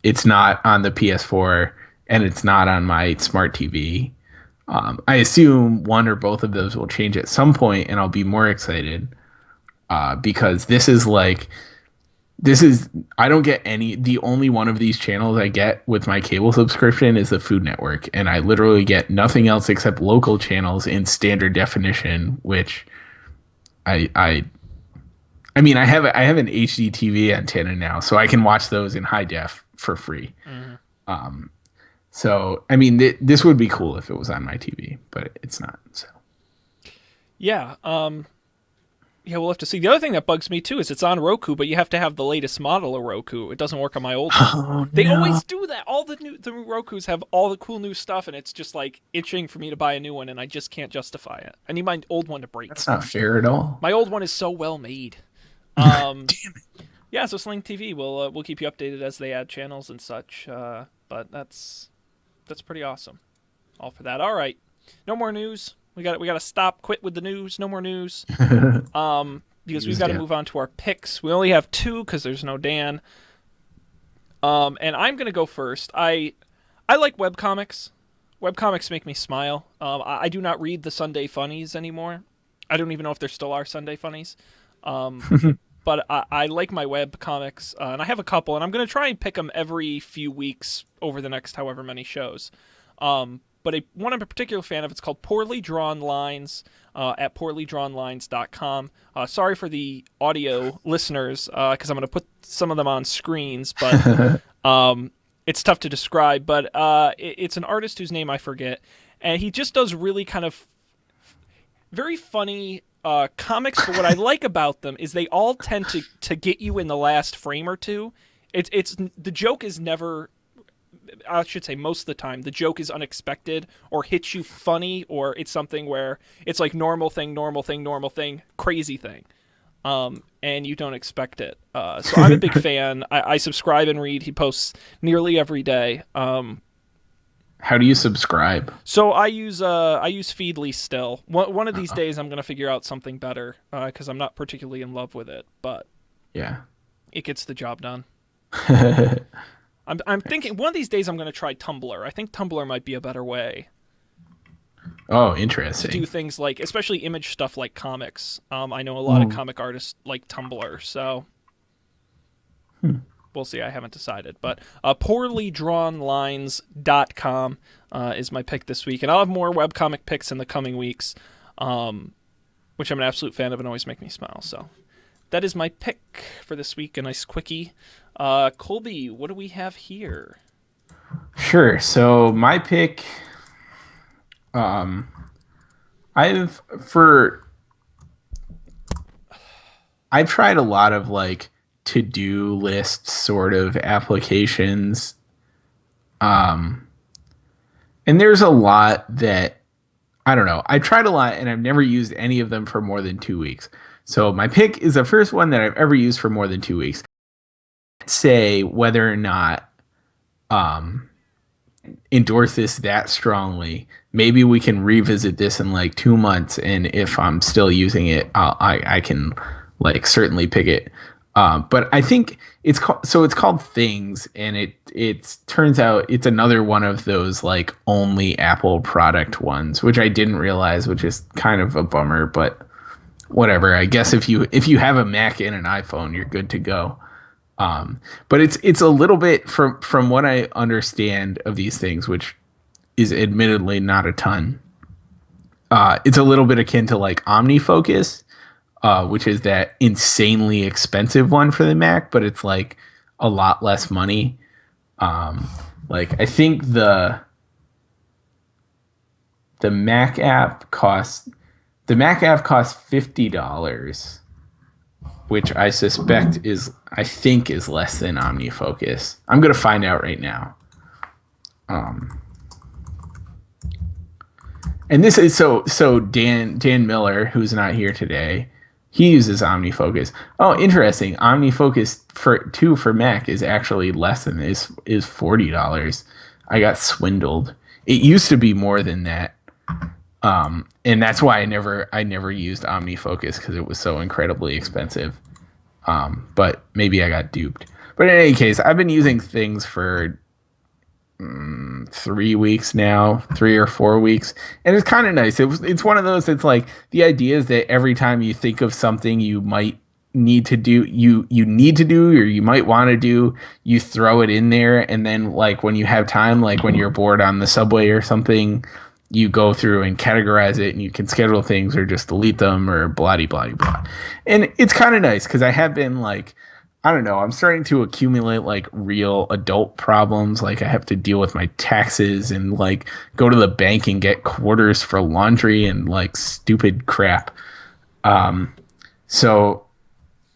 It's not on the PS4 and it's not on my smart TV. I assume one or both of those will change at some point, and I'll be more excited because I don't get the only one of these channels I get with my cable subscription is the Food Network, and I literally get nothing else except local channels in standard definition, which I mean I have an HD TV antenna now, so I can watch those in high def for free. Mm-hmm. So, I mean, this would be cool if it was on my TV, but it's not. So, yeah, we'll have to see. The other thing that bugs me too is it's on Roku, but you have to have the latest model of Roku. It doesn't work on my old one. They always do that. All the new Rokus have all the cool new stuff, and it's just like itching for me to buy a new one, and I just can't justify it. I need my old one to break. That's not fair at all. My old one is so well made. Damn it. Yeah, so Sling TV we'll keep you updated as they add channels and such. But that's pretty awesome. All for that. All right. No more news. We got to stop. Quit with the news. No more news. Because we've got to move on to our picks. We only have 2 because there's no Dan. And I'm going to go first. I like webcomics. Webcomics make me smile. I do not read the Sunday Funnies anymore. I don't even know if there still are Sunday Funnies. But I like my web comics, and I have a couple, and I'm going to try and pick them every few weeks over the next however many shows. But one I'm a particular fan of, it's called Poorly Drawn Lines at poorlydrawnlines.com. Sorry for the audio listeners, because I'm going to put some of them on screens, but it's tough to describe. But it's an artist whose name I forget, and he just does really kind of... very funny comics. But what I like about them is they all tend to get you in the last frame or two. It's the joke is never. I should say most of the time the joke is unexpected or hits you funny, or it's something where it's like normal thing, normal thing, normal thing, crazy thing. And you don't expect it. So I'm a big fan. I subscribe and read. He posts nearly every day. How do you subscribe? So I use Feedly still. One of these days I'm gonna figure out something better because I'm not particularly in love with it, but Yeah. it gets the job done. I'm thinking one of these days I'm gonna try Tumblr. I think Tumblr might be a better way Oh, to do interesting. things like, especially image stuff like comics. I know a lot of comic artists like Tumblr, so we'll see. I haven't decided, but poorlydrawnlines.com is my pick this week, and I'll have more webcomic picks in the coming weeks, which I'm an absolute fan of and always make me smile. So that is my pick for this week. A nice quickie. Colby, what do we have here? Sure. So my pick, um, I've for I've tried a lot of like to-do list sort of applications. And there's a lot that I don't know. I tried a lot and I've never used any of them for more than 2 weeks. So my pick is the first one that I've ever used for more than 2 weeks. Say whether or not um endorse this that strongly. Maybe we can revisit this in like 2 months, and if I'm still using it, I can like certainly pick it. But I think it's called Things, and it turns out it's another one of those like only Apple product ones, which I didn't realize, which is kind of a bummer. But whatever. I guess if you have a Mac and an iPhone, you're good to go. But it's a little bit from what I understand of these things, which is admittedly not a ton. It's a little bit akin to like OmniFocus, which is that insanely expensive one for the Mac, but it's like a lot less money. Like I think the Mac app costs $50, which I think is less than OmniFocus. I'm gonna find out right now. Um, and this is so Dan Miller, who's not here today, he uses OmniFocus. Oh, interesting. OmniFocus for Mac is actually less than this, is $40. I got swindled. It used to be more than that. And that's why I never used OmniFocus, because it was so incredibly expensive. But maybe I got duped. But in any case, I've been using Things for 3 weeks now, 3 or 4 weeks, and it's kind of nice. It's one of those. It's like the idea is that every time you think of something you might need to do, you need to do, or you might want to do, you throw it in there, and then like when you have time, like when you're bored on the subway or something, you go through and categorize it, and you can schedule things or just delete them or blah blah blah. And it's kind of nice because I have been like, I don't know, I'm starting to accumulate like real adult problems. Like I have to deal with my taxes and like go to the bank and get quarters for laundry and like stupid crap. So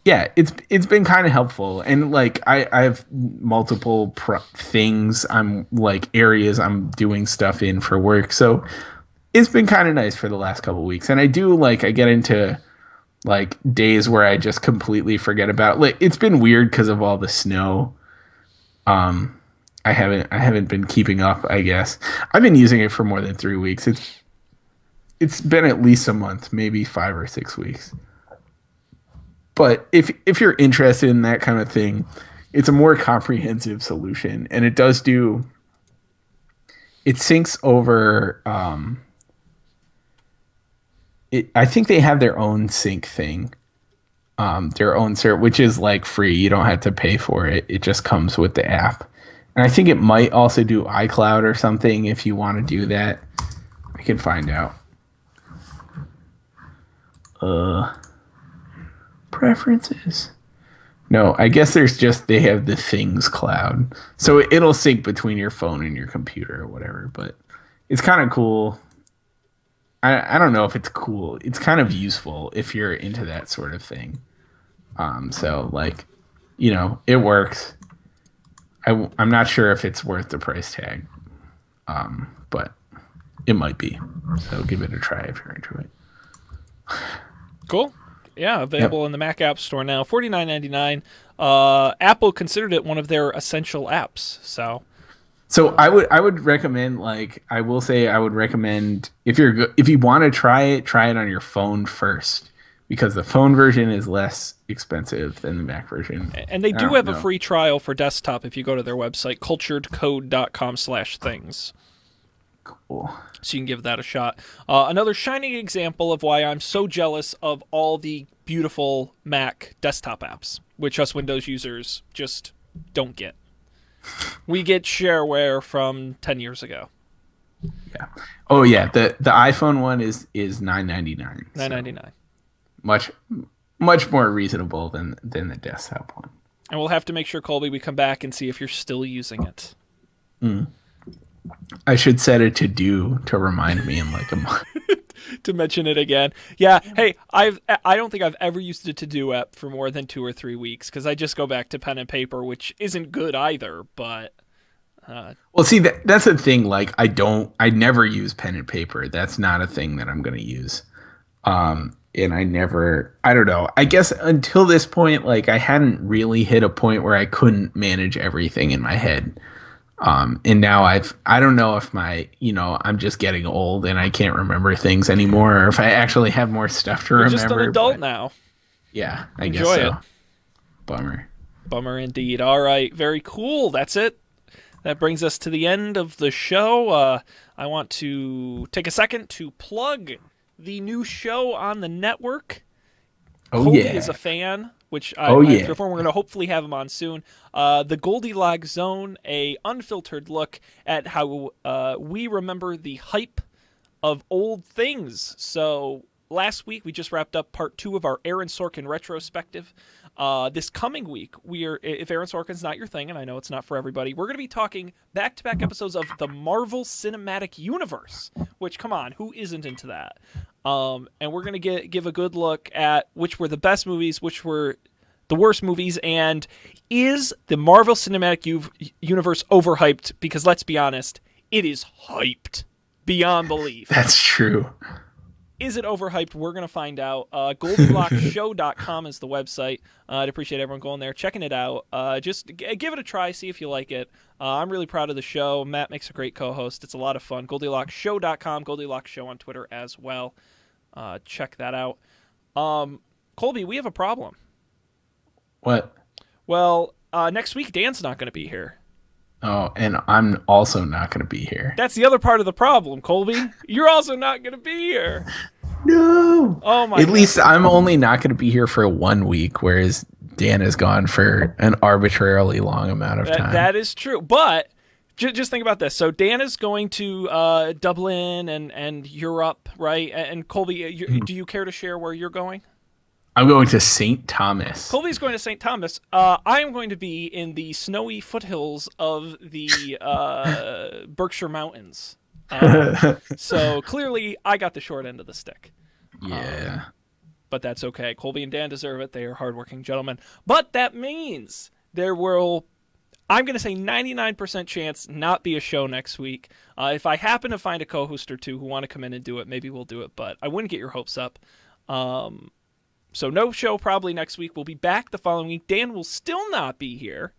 yeah, it's been kind of helpful. And like I have multiple things, I'm like areas I'm doing stuff in for work. So it's been kind of nice for the last couple of weeks. And I do like, I get into like days where I just completely forget about, like, it's been weird because of all the snow. I haven't been keeping up, I guess. I've been using it for more than 3 weeks. It's been at least a month, maybe 5 or 6 weeks. But if you're interested in that kind of thing, it's a more comprehensive solution, and it syncs over. I think they have their own sync thing, their own server, which is like free. You don't have to pay for it. It just comes with the app. And I think it might also do iCloud or something if you want to do that. I can find out. Preferences. No, I guess they have the Things cloud. So it'll sync between your phone and your computer or whatever, but it's kind of cool. I don't know if it's cool. It's kind of useful if you're into that sort of thing. So like, it works. I'm not sure if it's worth the price tag, but it might be. So give it a try if you're into it. Cool. Yeah, available Yep. in the Mac App Store now. $49.99. Apple considered it one of their essential apps. So I would recommend, like, I will say I would recommend, if you want to try it on your phone first, because the phone version is less expensive than the Mac version. And they I do don't have a know. free trial for desktop if you go to their website, culturedcode.com/things. Cool. So you can give that a shot. Another shining example of why I'm so jealous of all the beautiful Mac desktop apps, which us Windows users just don't get. We get shareware from 10 years ago. Yeah. Oh yeah. The iPhone one is $9.99. So $9.99. much more reasonable than the desktop one. And we'll have to make sure, Colby, we come back and see if you're still using it. I should set a to do to remind me in like a month. To mention it again. Yeah, hey, I don't think I've ever used a to-do app for more than 2 or 3 weeks because I just go back to pen and paper, which isn't good either, but Well, see, that's the thing. Like, I never use pen and paper. That's not a thing that I'm going to use. And I don't know. I guess until this point, like, I hadn't really hit a point where I couldn't manage everything in my head. And now I don't know if I'm just getting old and I can't remember things anymore, or if I actually have more stuff to you're remember. just an adult but now. Yeah, I Enjoy guess so. it. Bummer. Bummer indeed. All right, very cool. That's it. That brings us to the end of the show. I want to take a second to plug the new show on the network. Oh Colby yeah. is a fan, which Oh, yeah. we're going to hopefully have him on soon. The Goldilocks Zone, a unfiltered look at how we remember the hype of old things. So last week we just wrapped up part 2 of our Aaron Sorkin retrospective. This coming week, if Aaron Sorkin's not your thing, and I know it's not for everybody, we're going to be talking back-to-back episodes of the Marvel Cinematic Universe, which, come on, who isn't into that? And we're going to give a good look at which were the best movies, which were the worst movies, and is the Marvel Cinematic Universe overhyped? Because let's be honest, it is hyped beyond belief. That's true. Is it overhyped? We're going to find out. GoldilocksShow.com is the website. I'd appreciate everyone going there, checking it out. Just give it a try, see if you like it. I'm really proud of the show. Matt makes a great co-host. It's a lot of fun. GoldilocksShow.com, Goldilocks Show on Twitter as well. Check that out. Colby, we have a problem. What? Well, next week, Dan's not going to be here. Oh, and I'm also not going to be here. That's the other part of the problem, Colby. You're also not going to be here. No. Oh, my At God. least I'm only not going to be here for 1 week, whereas Dan is gone for an arbitrarily long amount of time. That is true. But just think about this. So Dan is going to Dublin and Europe, right? And Colby, do you care to share where you're going? I'm going to St. Thomas. Colby's going to St. Thomas. I am going to be in the snowy foothills of the Berkshire Mountains. So clearly, I got the short end of the stick. Yeah. But that's okay. Colby and Dan deserve it. They are hardworking gentlemen. But that means there will, I'm going to say 99% chance not be a show next week. If I happen to find a co-host or two who want to come in and do it, maybe we'll do it. But I wouldn't get your hopes up. So no show probably next week. We'll be back the following week. Dan will still not be here.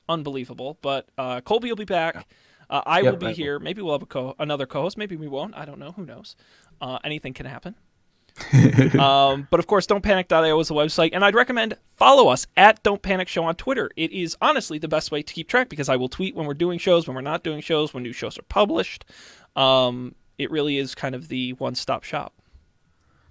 Unbelievable. But Colby will be back. I will be here. Maybe we'll have another co-host. Maybe we won't. I don't know. Who knows? Anything can happen. But of course, don'tpanic.io is the website. And I'd recommend follow us at Don't Panic Show on Twitter. It is honestly the best way to keep track because I will tweet when we're doing shows, when we're not doing shows, when new shows are published. It really is kind of the one-stop shop.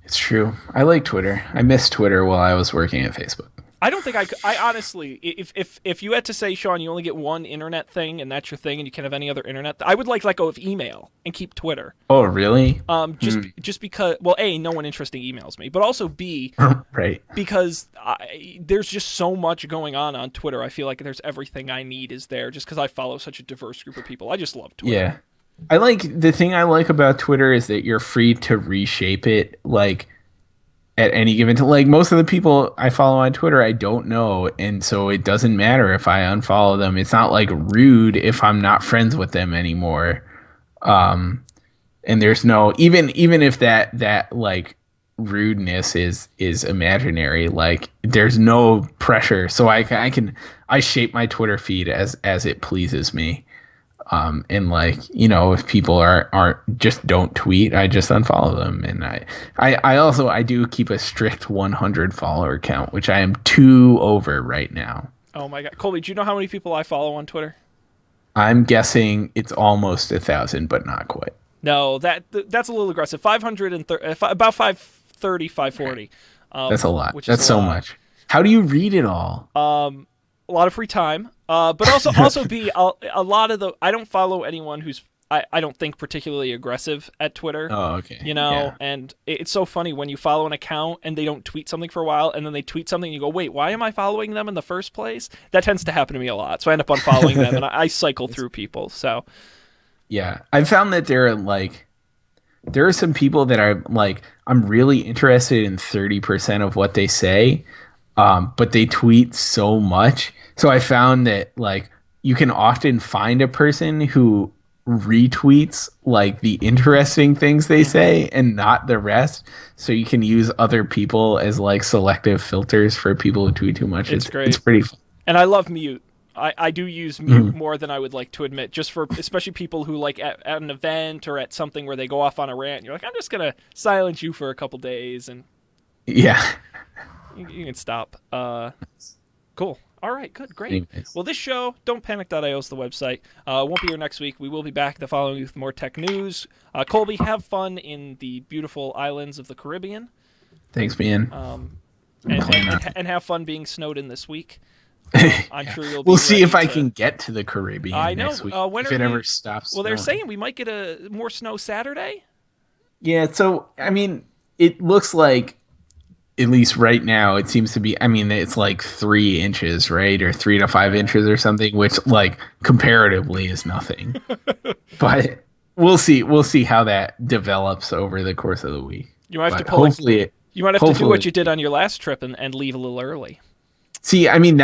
It's true. I like Twitter. I miss Twitter while I was working at Facebook. I don't think I honestly, if you had to say, Sean, you only get one internet thing and that's your thing and you can't have any other internet, I would let go of email and keep Twitter. Oh, really? Just because, well, A, no one interesting emails me, but also B, right. because there's just so much going on Twitter. I feel like there's everything I need is there just because I follow such a diverse group of people. I just love Twitter. Yeah. I like the thing I like about Twitter is that you're free to reshape it like at any given time. Like most of the people I follow on Twitter, I don't know, and so it doesn't matter if I unfollow them. It's not like rude if I'm not friends with them anymore. Um, and there's no even if that like rudeness is imaginary, like there's no pressure. So I shape my Twitter feed as it pleases me. And like, if people aren't just don't tweet, I just unfollow them. And I also I do keep a strict 100 follower count, which I am 2 over right now. Oh my god, Colby, do you know how many people I follow on Twitter? I'm guessing it's almost 1,000, but not quite. No, that's a little aggressive. 530, about 530, 540. That's a lot. Which is That's a so lot. much. How do you read it all? A lot of free time. But also be a lot of the. I don't follow anyone who's I don't think particularly aggressive at Twitter. Oh, okay. You know, Yeah. and it's so funny when you follow an account and they don't tweet something for a while, and then they tweet something and you go, wait, why am I following them in the first place? That tends to happen to me a lot. So I end up unfollowing them, and I cycle through people. So Yeah. I found that there are some people that are like I'm really interested in 30% of what they say, but they tweet so much. So I found that like you can often find a person who retweets like the interesting things they say and not the rest. So you can use other people as like selective filters for people who tweet too much. it's It's great. pretty fun. And I love mute. I do use mute more than I would like to admit, just for especially people who like at an event or at something where they go off on a rant. You're like, I'm just gonna silence you for a couple days, and Yeah. you can stop. Cool. All right, good, great. Anyways. Well, this show, don'tpanic.io is the website. Won't be here next week. We will be back the following week with more tech news. Colby, have fun in the beautiful islands of the Caribbean, Thanks, man. and have fun being snowed in this week. I'm sure you'll be We'll see ready if I to- can get to the Caribbean I know. next week. When If are it we- ever stops. Well, they're snowing. saying we might get more snow Saturday. Yeah, so I mean, it looks like at least right now it seems to be. I mean, it's like 3 inches, right, or 3 to 5 inches or something, which like comparatively is nothing. But we'll see. We'll see how that develops over the course of the week. You might have But to pull. hopefully, You might have to do hopefully- what you did on your last trip and leave a little early. see. I mean,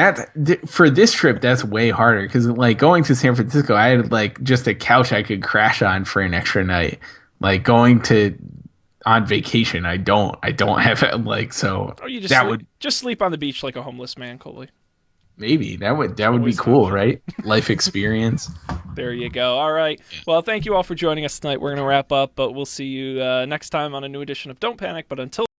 for this trip, that's way harder because like going to San Francisco, I had like just a couch I could crash on for an extra night. Like going to on vacation, I don't have it like so. Or you That just sleep on the beach like a homeless man, Colby. Maybe that would be Always cool, option. right? Life experience. There you go. All right. Well, thank you all for joining us tonight. We're going to wrap up, but we'll see you next time on a new edition of Don't Panic. But until